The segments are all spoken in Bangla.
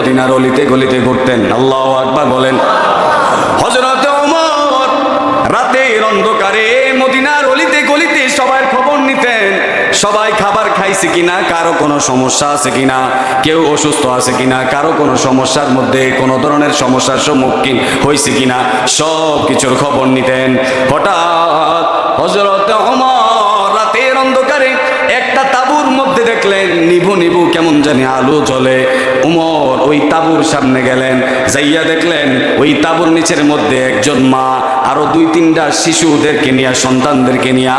মদিনার অলিতে গলিতে ঘুরতেন। আল্লাহু আকবার বলেন। হযরত ওমর রাতের অন্ধকারে মদিনার অলিতে গলিতে সবার খবর নিতেন, সবাই খাবার খাইছে কিনা, কারো কোনো সমস্যা আছে কিনা, কেউ অসুস্থ আছে কিনা, কারো কোনো সমস্যার মধ্যে কোনো ধরনের সমস্যার সম্মুখীন হয়েছে কিনা, সব কিছুর খবর নিতেন। হঠাৎ হযরত ওমর রাতের অন্ধকারে একটা তাঁবুর মধ্যে দেখলেন নিভু নিভু কেমন জানি আলো জ্বলে। ওমর ওই তাঁবুর সামনে গেলেন, যাইয়া দেখলেন ওই তাঁবুর নিচের মধ্যে একজন মা আরো 2-3টা শিশুদেরকে নিয়ে, সন্তানদেরকে নিয়ে,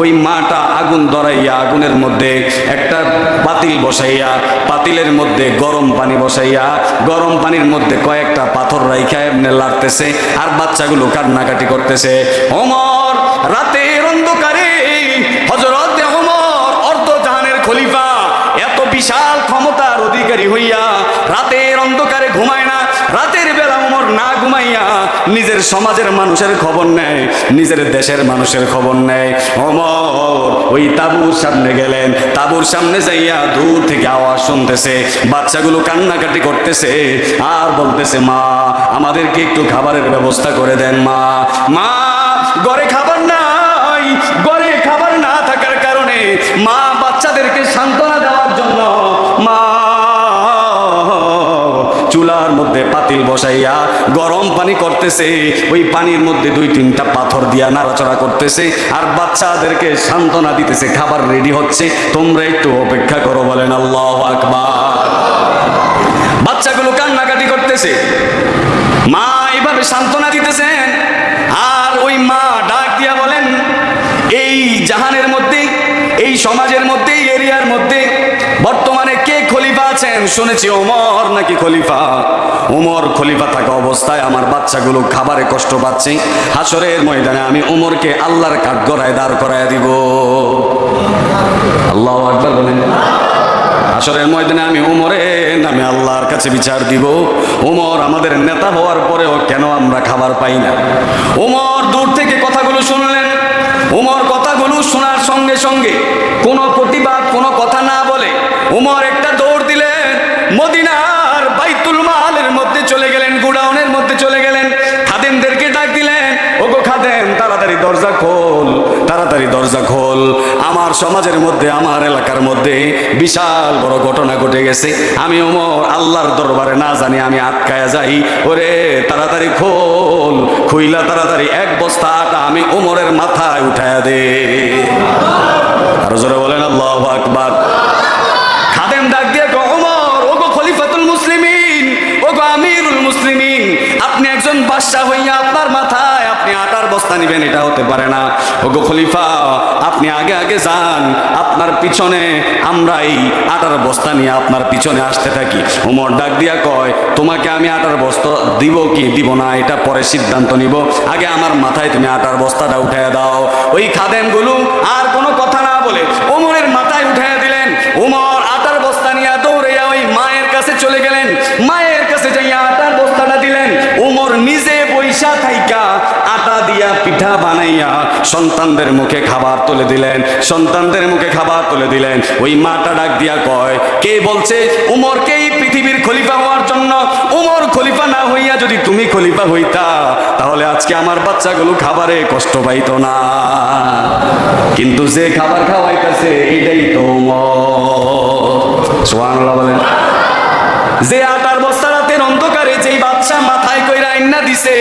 ওই মাটা আগুন ধরাইয়া আগুনের মধ্যে একটা পাতিল বসাইয়া, পাতিলের মধ্যে গরম পানি বসাইয়া, গরম পানির মধ্যে কয়েকটা পাথর রাইখা এমনি লাড়তেছে, আর বাচ্চাগুলো কান্নাকাটি করতেছে। ওমর রাতের অন্ধকারে, হযরত ওমর অর্ধজাহানের খলিফা, এত বিশাল ক্ষমতার অধিকারী হইয়া রাতের অন্ধকারে ঘুমায় না। রাতের বেলা ওমর না ঘুমাইয়া নিজের সমাজের মানুষের খবর নেয়, নিজের দেশের মানুষের খবর নেয়। ওমর ওই তাঁবুর সামনে গেলেন, তাঁবুর সামনে যাইয়া দূর থেকে আওয়াজ শুনতেছে, বাচ্চাগুলো কান্নাকাটি করতেছে আর বলতেছে, মা আমাদেরকে একটু খাবারের ব্যবস্থা করে দেন। মা মা ঘরে খাবার নাই, ঘরে খাবার না থাকার কারণে মা বাচ্চাদেরকে সান্ত্বনা দেওয়ার জন্য মা চুলার মধ্যে পাতিল বসাইয়া গরম পানি করতেছে, ওই পানির মধ্যে 2-3টা পাথর দিয়া নাড়াচড়া করতেছে, আর বাচ্চাদেরকে সান্ত্বনা দিতেছে, খাবার রেডি হচ্ছে, তোমরা একটু অপেক্ষা করো। বলেন আল্লাহু আকবার। বাচ্চাগুলো কান্নাকাটি করতেছে, মা এইভাবে সান্ত্বনা দিতেছেন, আর ওই মা ডাক দিয়া বলেন, এই জাহানের মধ্যে, এই সমাজের মধ্যে, এই এরিয়ার মধ্যে বর্তমানে কে খলিফা আছেন? শুনেছি ওমর নাকি খলিফা। ওমর খলিফা থাকা অবস্থায় আমার বাচ্চাগুলো খাবারে কষ্ট পাচ্ছে, হাসরের ময়দানে আমি ওমরকে আল্লাহর কাঠগড়ায় দাঁড় করায় দিব। আল্লাহু আকবার বলেন। হাসরের ময়দানে আমি ওমরের নামে আল্লাহর কাছে বিচার দিব, ওমর আমাদের নেতা হওয়ার পরেও কেন আমরা খাবার পাই না। ওমর দূর থেকে কথাগুলো শুনলেন। ওমর কথাগুলো শোনার সঙ্গে সঙ্গে কোনো প্রতিবাদ, কোনো কথা না বলে ওমর একটা দৌড় দিলেন, মদিনার বাইতুল মালের মধ্যে চলে গেলেন, গোডাউনের মধ্যে চলে গেলেন, খাদেমদেরকে ডাক দিলেন, ওগো খাদেম তাড়াতাড়ি দরজা খোল, তাড়াতাড়ি দরজা খোল, আমার সমাজের মধ্যে, আমার এলাকার মধ্যে বিশাল বড় ঘটনা ঘটে গেছে, আমি ওমর আল্লাহর দরবারে না জানি আমি আটকায়া যাই, ওরে তাড়াতাড়ি খোল, খুইলা তাড়াতাড়ি 1 বস্তা আটা আমি ওমরের মাথায় উঠায়া দে। আরো জোরে বলেন আল্লাহু আকবার। খাদেম ডাক দিয়ে ওমর, ওগো খলিফাতুল মুসলিমিন, ওগো আমিরুল মুসলিমিন, আপনি একজন বাদশা হইয়া আপনার মাথায় আপনি আটার বস্তা নিবেন, এটা হতে পারে না। ওগো খলিফা আপনি আগে আগে যান, আপনার পিছনে আমরা এই আটার বস্তা নিয়ে আপনার পিছনে আসতে থাকি। ওমর ডাক দিয়া কয়, তোমাকে আমি আটার বস্তা দিব কি দিব না এটা পরে সিদ্ধান্ত নিব, আগে আমার মাথায় তুমি আটার বস্তাটা উঠাইয়া দাও। ওই খাদেমগুলো আর কোনো কথা না বলে ওমরের মাথায় উঠাইয়া দিলেন। ওমর আটার বস্তা নিয়ে দৌড়াইয়া ওই মায়ের কাছে চলে গেলেন, মায়ের কাছে যাইয়া আটার বস্তাটা দিলেন। ওমর নিজে বৈশা থাইকা আটা দিয়া পিঠা বানাইয়া সন্তানদের মুখে খাবার তুলে দিলেন, সন্তানদের মুখে খাবার তুলে দিলেন। ওই মাটা ডাক দিয়া কয়, কে বলছে ওমরকে এই পৃথিবীর খলিফা হওয়ার জন্য? ওমর খলিফা না হইয়া যদি তুমি খলিফা হইতা, তাহলে আজকে আমার বাচ্চাগুলো খাবারে কষ্ট পাইতো না, কিন্তু যে খাবার খাওয়াইতেছে এটাই তো ওমর। সুবহানাল্লাহ বলেন। যে আটার বস্তা রাতের অন্ধকারে যেই বাদশা মাথায় কইরা আইনা দিছে,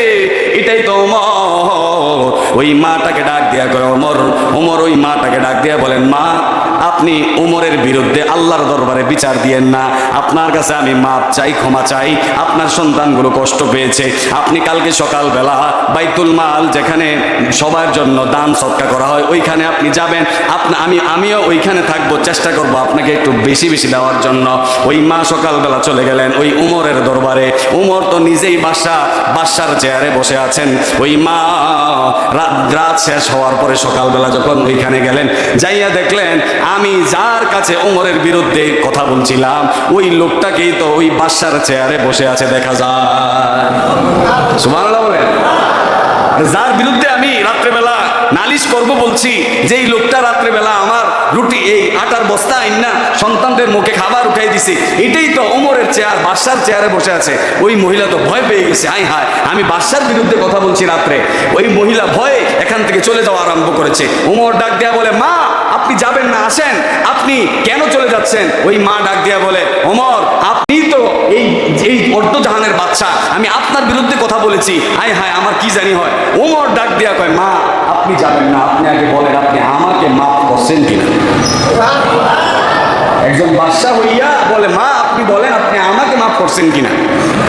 এটাই তো ওমর। ওই মাটাকে ডাক দিয়া কয় ওমর, ওমর ওই মাটাকে ডাক দিয়া বলেন, মা আপনি ওমরের বিরুদ্ধে আল্লাহর দরবারে বিচার দিয়েন না, আপনার কাছে আমি মাপ চাই, ক্ষমা চাই, আপনার সন্তানগুলো কষ্ট পেয়েছে, আপনি কালকে সকালবেলা বাইতুল মাল যেখানে সবার জন্য দান সদকা করা হয় ওইখানে আপনি যাবেন, আমিও ওইখানে থাকবো, চেষ্টা করব আপনাকে একটু বেশি বেশি দেওয়ার জন্য। ওই মা সকালবেলা চলে গেলেন ওই উমরের দরবারে। উমর তো নিজেই বাদশার চেয়ারে বসে আছেন। ওই মা রাত শেষ হওয়ার পরে সকালবেলা যখন ওইখানে গেলেন, যাইয়া দেখলেন আমি যার কাছে উমরের বিরুদ্ধে কথা বলছিলাম ওই লোকটাকেই তো ওই বাদশার চেয়ারে বসে আছে দেখা যায়। সুবহানাল্লাহ বলেন। যার বিরুদ্ধে আমি রাত্রেবেলা নালিশ করব বলছি যে এই লোকটা রাত্রেবেলা আমার রুটি এই আটার বস্তা আইন না সন্তানদের মুখে খাবার উঠাই দিছে, এটাই তো ওমরের চেয়ার, বাদশার চেয়ারে বসে আছে। ওই মহিলা তো ভয় পেয়ে গেছে, হায় হায় আমি বাদশার বিরুদ্ধে কথা বলছি রাত্রে। ওই মহিলা ভয়ে এখান থেকে চলে যাওয়া আরম্ভ করেছে। ওমর ডাক দেয়া বলে, মা আপনি যাবেন না, আসেন। আপনি কেন চলে যাচ্ছেন? ওই মা ডাক দেয়া বলে, ওমর আপনি তো এই এই অর্ধজাহানের বাদশা, আমি আপনার বিরুদ্ধে কথা বলেছি, হায় হায় আমার কি জানি হয়। ওমর ডাক দেয়া কয়, মা আপনি যাবেন না, আপনি আগে বলেন আপনি আমাকে মাফ করছেন কিনা। একজন বাদশা হইয়া বলে, মা আপনি বলেন আপনি আমাকে মাফ করছেন কিনা,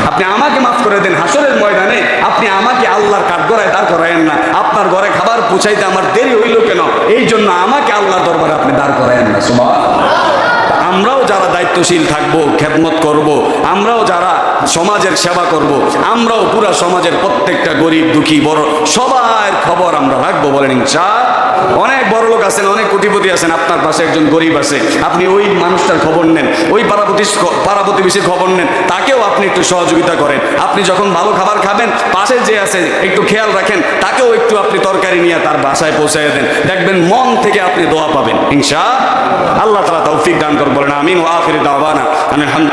আপনি আমাকে মাফ করে দেন। হাসরের ময়দানে আপনি আমাকে আল্লাহর কাঠগড়ায় দাঁড় করায়েন না, আপনার ঘরে খাবার পৌঁছাইতে আমার দেরি হইল কেন, এই জন্য আমাকে আল্লাহর দরবারে আপনি দাঁড় করায়েন না। সুবহানাল্লাহ। আমরাও যারা দায়িত্বশীল থাকবো, খেদমত করব, আমরাও যারা সমাজের সেবা করব, আমরাও পুরা সমাজের প্রত্যেকটা গরিব দুঃখী বড় সবার খবর আমরা রাখবো, বলেন ইনশাআল্লাহ। অনেক বড় লোক আছেন, অনেক কোটিপতি আছেন, আপনার পাশে একজন গরিব আছে, আপনি ওই মানুষটার খবর নেন, ওই পাড়া প্রতিবেশীর খবর নেন, তাকেও আপনি একটু সহযোগিতা করেন। আপনি যখন ভালো খাবার খাবেন, পাশে যে আছে একটু খেয়াল রাখেন, তাকেও একটু আপনি তরকারি নিয়ে তার বাসায় পৌঁছায় দেন, দেখবেন মন থেকে আপনি দোয়া পাবেন ইনশাআল্লাহ। আল্লাহ তাআলা তৌফিক দান করুন, বলেন আমিন। ওয়া আখিরু দাওয়ানা আলহামদুলিল্লাহ।